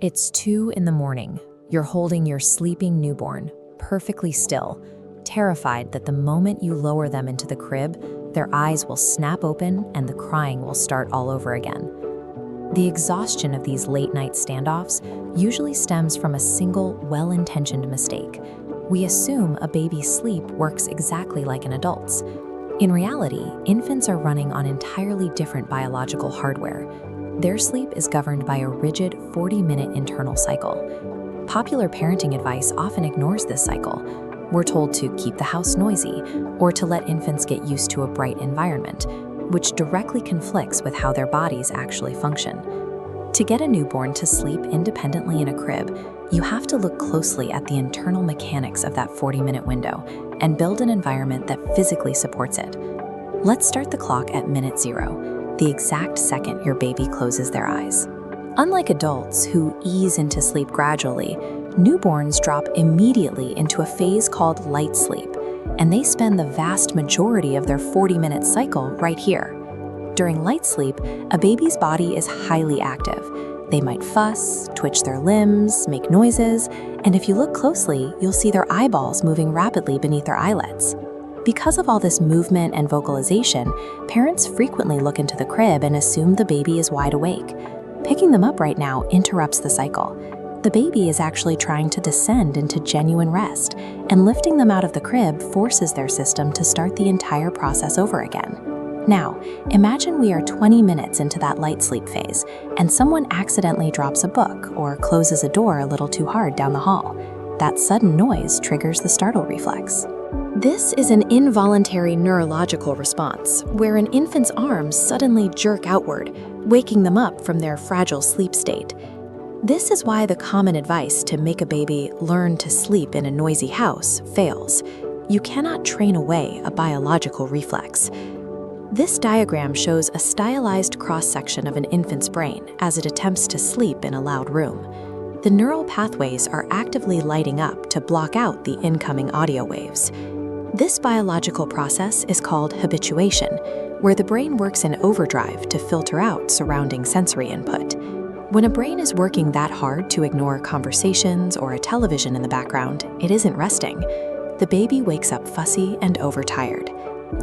It's 2 in the morning. You're holding your sleeping newborn, perfectly still, terrified that the moment you lower them into the crib, their eyes will snap open and the crying will start all over again. The exhaustion of these late-night standoffs usually stems from a single, well-intentioned mistake. We assume a baby's sleep works exactly like an adult's. In reality, infants are running on entirely different biological hardware. Their sleep is governed by a rigid 40-minute internal cycle. Popular parenting advice often ignores this cycle. We're told to keep the house noisy or to let infants get used to a bright environment, which directly conflicts with how their bodies actually function. To get a newborn to sleep independently in a crib, you have to look closely at the internal mechanics of that 40-minute window and build an environment that physically supports it. Let's start the clock at minute 0, the exact second your baby closes their eyes. Unlike adults who ease into sleep gradually, newborns drop immediately into a phase called light sleep, and they spend the vast majority of their 40-minute cycle right here. During light sleep, a baby's body is highly active. They might fuss, twitch their limbs, make noises, and if you look closely, you'll see their eyeballs moving rapidly beneath their eyelids. Because of all this movement and vocalization, parents frequently look into the crib and assume the baby is wide awake. Picking them up right now interrupts the cycle. The baby is actually trying to descend into genuine rest, and lifting them out of the crib forces their system to start the entire process over again. Now, imagine we are 20 minutes into that light sleep phase, and someone accidentally drops a book or closes a door a little too hard down the hall. That sudden noise triggers the startle reflex. This is an involuntary neurological response, where an infant's arms suddenly jerk outward, waking them up from their fragile sleep state. This is why the common advice to make a baby learn to sleep in a noisy house fails. You cannot train away a biological reflex. This diagram shows a stylized cross-section of an infant's brain as it attempts to sleep in a loud room. The neural pathways are actively lighting up to block out the incoming audio waves. This biological process is called habituation, where the brain works in overdrive to filter out surrounding sensory input. When a brain is working that hard to ignore conversations or a television in the background, it isn't resting. The baby wakes up fussy and overtired.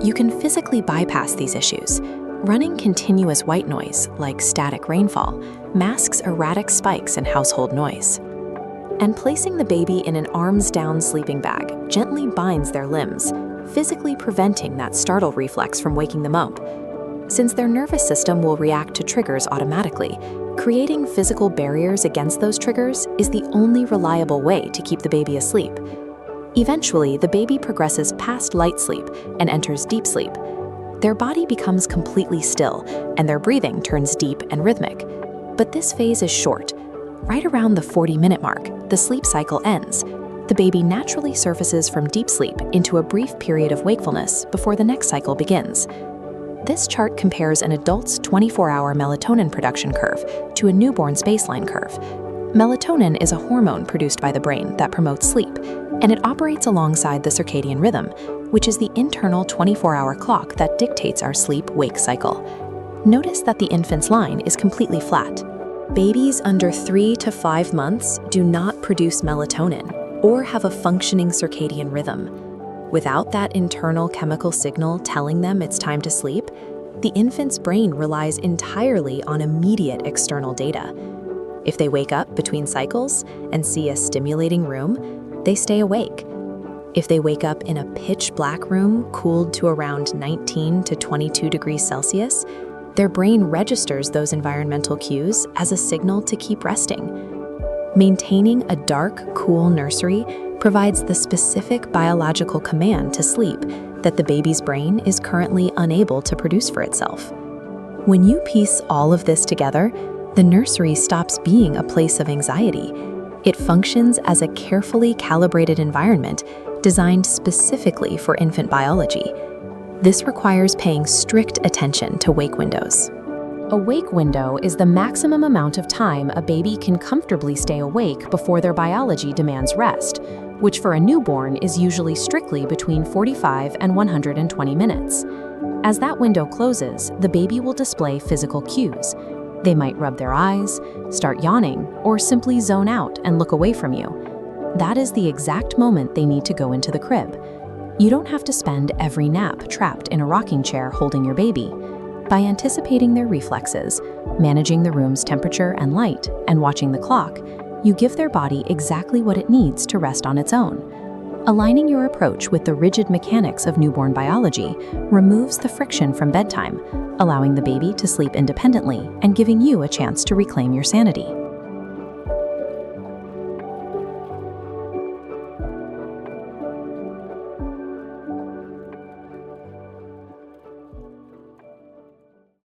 You can physically bypass these issues. Running continuous white noise, like static rainfall, masks erratic spikes in household noise. And placing the baby in an arms-down sleeping bag gently binds their limbs, physically preventing that startle reflex from waking them up. Since their nervous system will react to triggers automatically, creating physical barriers against those triggers is the only reliable way to keep the baby asleep. Eventually, the baby progresses past light sleep and enters deep sleep. Their body becomes completely still, and their breathing turns deep and rhythmic. But this phase is short. Right around the 40-minute mark, the sleep cycle ends. The baby naturally surfaces from deep sleep into a brief period of wakefulness before the next cycle begins. This chart compares an adult's 24-hour melatonin production curve to a newborn's baseline curve. Melatonin is a hormone produced by the brain that promotes sleep, and it operates alongside the circadian rhythm, which is the internal 24-hour clock that dictates our sleep-wake cycle. Notice that the infant's line is completely flat. Babies under 3 to 5 months do not produce melatonin or have a functioning circadian rhythm. Without that internal chemical signal telling them it's time to sleep, the infant's brain relies entirely on immediate external data. If they wake up between cycles and see a stimulating room, they stay awake. If they wake up in a pitch-black room cooled to around 19 to 22 degrees Celsius, their brain registers those environmental cues as a signal to keep resting. Maintaining a dark, cool nursery provides the specific biological command to sleep that the baby's brain is currently unable to produce for itself. When you piece all of this together, the nursery stops being a place of anxiety. It functions as a carefully calibrated environment designed specifically for infant biology. This requires paying strict attention to wake windows. A wake window is the maximum amount of time a baby can comfortably stay awake before their biology demands rest, which for a newborn is usually strictly between 45 and 120 minutes. As that window closes, the baby will display physical cues. They might rub their eyes, start yawning, or simply zone out and look away from you. That is the exact moment they need to go into the crib. You don't have to spend every nap trapped in a rocking chair holding your baby. By anticipating their reflexes, managing the room's temperature and light, and watching the clock, you give their body exactly what it needs to rest on its own. Aligning your approach with the rigid mechanics of newborn biology removes the friction from bedtime, allowing the baby to sleep independently and giving you a chance to reclaim your sanity.